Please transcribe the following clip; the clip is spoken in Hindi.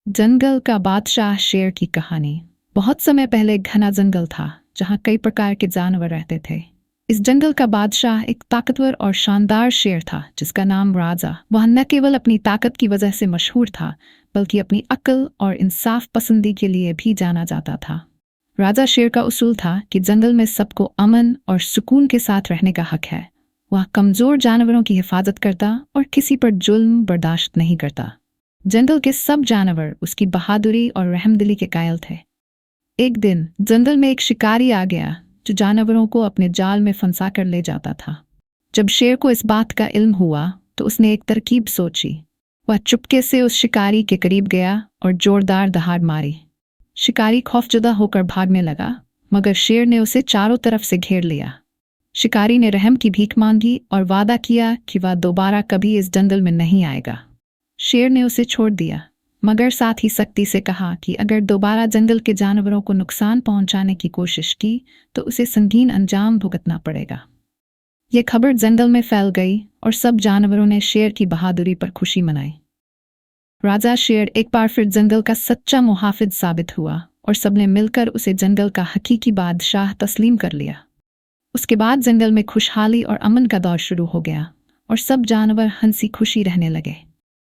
जंगल का बादशाह शेर की कहानी। बहुत समय पहले घना जंगल था जहाँ कई प्रकार के जानवर रहते थे। इस जंगल का बादशाह एक ताकतवर और शानदार शेर था जिसका नाम राजा। वह न केवल अपनी ताकत की वजह से मशहूर था बल्कि अपनी अक्ल और इंसाफ पसंदी के लिए भी जाना जाता था। राजा शेर का उसूल था कि जंगल में सबको अमन और सुकून के साथ रहने का हक है। वह कमजोर जानवरों की हिफाजत करता और किसी पर जुल्म बर्दाश्त नहीं करता। जंगल के सब जानवर उसकी बहादुरी और रहमदिली के कायल थे। एक दिन जंगल में एक शिकारी आ गया जो जानवरों को अपने जाल में फंसा कर ले जाता था। जब शेर को इस बात का इल्म हुआ तो उसने एक तरकीब सोची। वह चुपके से उस शिकारी के करीब गया और जोरदार दहाड़ मारी। शिकारी खौफजदा होकर भागने लगा मगर शेर ने उसे चारों तरफ से घेर लिया। शिकारी ने रहम की भीख मांगी और वादा किया कि वह दोबारा कभी इस जंगल में नहीं आएगा। शेर ने उसे छोड़ दिया मगर साथ ही सख्ती से कहा कि अगर दोबारा जंगल के जानवरों को नुकसान पहुंचाने की कोशिश की तो उसे संगीन अंजाम भुगतना पड़ेगा। यह खबर जंगल में फैल गई और सब जानवरों ने शेर की बहादुरी पर खुशी मनाई। राजा शेर एक बार फिर जंगल का सच्चा मुहाफिज साबित हुआ और सबने मिलकर उसे जंगल का हकीकी बादशाह तस्लीम कर लिया। उसके बाद जंगल में खुशहाली और अमन का दौर शुरू हो गया और सब जानवर हंसी खुशी रहने लगे।